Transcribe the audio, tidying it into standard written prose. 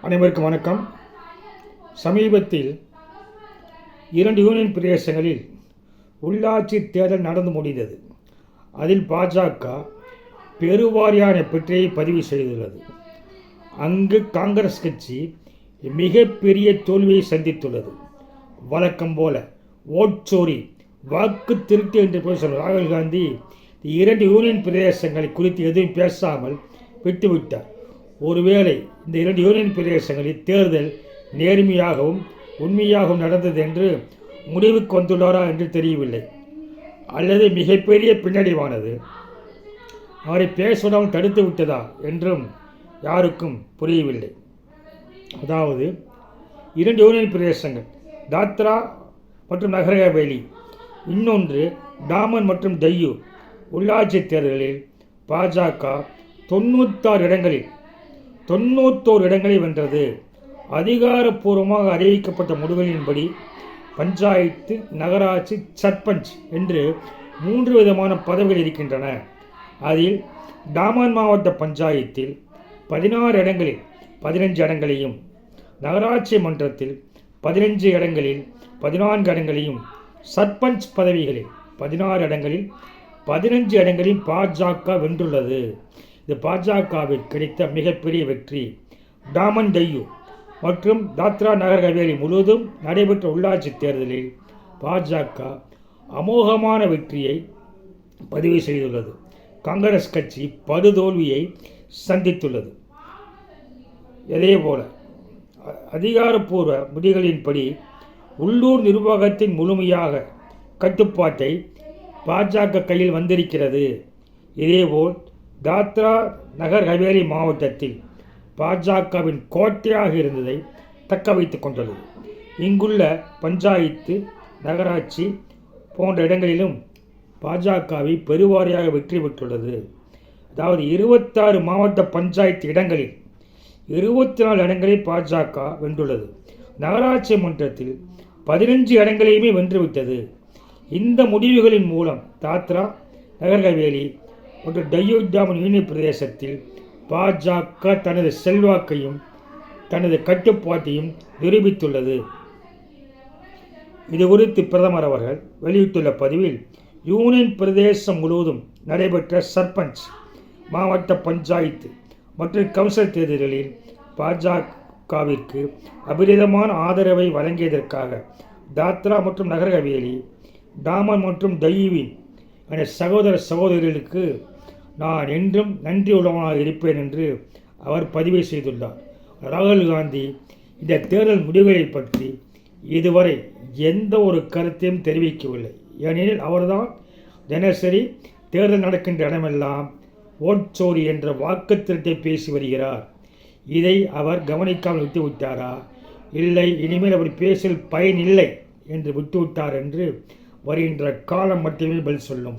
அனைவருக்கும் வணக்கம். சமீபத்தில் 2 யூனியன் பிரதேசங்களில் உள்ளாட்சி தேர்தல் நடந்து முடிந்தது. அதில் பாஜக பெருவாரியான வெற்றியை பதிவு செய்துள்ளது. அங்கு காங்கிரஸ் கட்சி மிகப்பெரிய தோல்வியை சந்தித்துள்ளது. வழக்கம் போல ஓட்சோரி, வாக்கு திருட்டு என்று பேசும் ராகுல் காந்தி 2 யூனியன் பிரதேசங்களை குறித்து எதுவும் பேசாமல் விட்டுவிட்டார். ஒருவேளை இந்த 2 யூனியன் பிரதேசங்களில் தேர்தல் நேர்மையாகவும் உண்மையாகவும் நடந்தது என்று முடிவுக்கு வந்துள்ளாரா என்று தெரியவில்லை, அல்லது மிகப்பெரிய பின்னடைவானது அவரை பேசுவதால் தடுத்து விட்டதா என்றும் யாருக்கும் புரியவில்லை. அதாவது 2 யூனியன் பிரதேசங்கள் தாத்ரா மற்றும் நகர் ஹவேலி, இன்னொன்று டாமன் மற்றும் டையூ உள்ளாட்சி தேர்தலில் பாஜக 91 இடங்களை வென்றது. அதிகாரப்பூர்வமாக அறிவிக்கப்பட்ட முடிவுகளின்படி பஞ்சாயத்து, நகராட்சி, சர்பஞ்ச் என்று 3 விதமான பதவிகள் இருக்கின்றன. அதில் டாமன் மாவட்ட பஞ்சாயத்தில் 16 இடங்களில் 15 இடங்களையும், நகராட்சி மன்றத்தில் 15 இடங்களில் 14 இடங்களையும், சர்பஞ்ச் பதவிகளில் 16 இடங்களில் 15 இடங்களில் பாஜக வென்றுள்ளது. இது பாஜகவிற்கு கிடைத்த மிகப்பெரிய வெற்றி. டாமன், டையூ மற்றும் தாத்ரா நகர் ஹவேலி முழுவதும் நடைபெற்ற உள்ளாட்சி தேர்தலில் பாஜக அமோகமான வெற்றியை பதிவு செய்துள்ளது. காங்கிரஸ் கட்சி படுதோல்வியை சந்தித்துள்ளது. இதேபோல அதிகாரப்பூர்வ முடிவுகளின்படி உள்ளூர் நிர்வாகத்தின் முழுமையாக கட்டுப்பாட்டை பாஜக கையில் வந்திருக்கிறது. இதேபோல் தாத்ரா நகர் ஹவேலி மாவட்டத்தில் பாஜகவின் கோட்டையாக இருந்ததை தக்க வைத்துக் கொண்டுள்ளது. இங்குள்ள பஞ்சாயத்து, நகராட்சி போன்ற இடங்களிலும் பாஜகவை பெருவாரியாக வெற்றி பெற்றுள்ளது. அதாவது 26 மாவட்ட பஞ்சாயத்து இடங்களில் 24 இடங்களை பாஜக வென்றுள்ளது. நகராட்சி மன்றத்தில் 15 இடங்களையுமே வென்றுவிட்டது. இந்த முடிவுகளின் மூலம் தாத்ரா நகர் ஹவேலி மற்றும் டையூ டாமன் யூனியன் பிரதேசத்தில் பாஜக தனது செல்வாக்கையும் தனது கட்டுப்பாட்டையும் நிரூபித்துள்ளது. இது குறித்து பிரதமர் அவர்கள் வெளியிட்டுள்ள பதிவில், யூனியன் பிரதேசம் முழுவதும் நடைபெற்ற சர்பஞ்ச், மாவட்ட பஞ்சாயத்து மற்றும் கவுன்சில் தேர்தல்களில் பாஜகவிற்கு அபரிதமான ஆதரவை வழங்கியதற்காக தாத்ரா மற்றும் நகர் ஹவேலி, டாமன் மற்றும் டையூவின் சகோதர சகோதரிகளுக்கு நான் என்றும் நன்றி உள்ளவனாக இருப்பேன் என்று அவர் பதிவு செய்துள்ளார். ராகுல் காந்தி இந்த தேர்தல் முடிவுகளை பற்றி இதுவரை எந்த ஒரு கருத்தையும் தெரிவிக்கவில்லை. ஏனெனில் அவர்தான் தினசரி தேர்தல் நடக்கின்ற இடமெல்லாம் ஓட்சோரி என்ற வாக்கு திருட்டை பேசி வருகிறார். இதை அவர் கவனிக்காமல் விட்டுவிட்டாரா, இல்லை இனிமேல் அவர் பேசில் பயனில்லை என்று விட்டுவிட்டார் என்று வருகின்ற காலம் மட்டுமே பதில் சொல்லும்.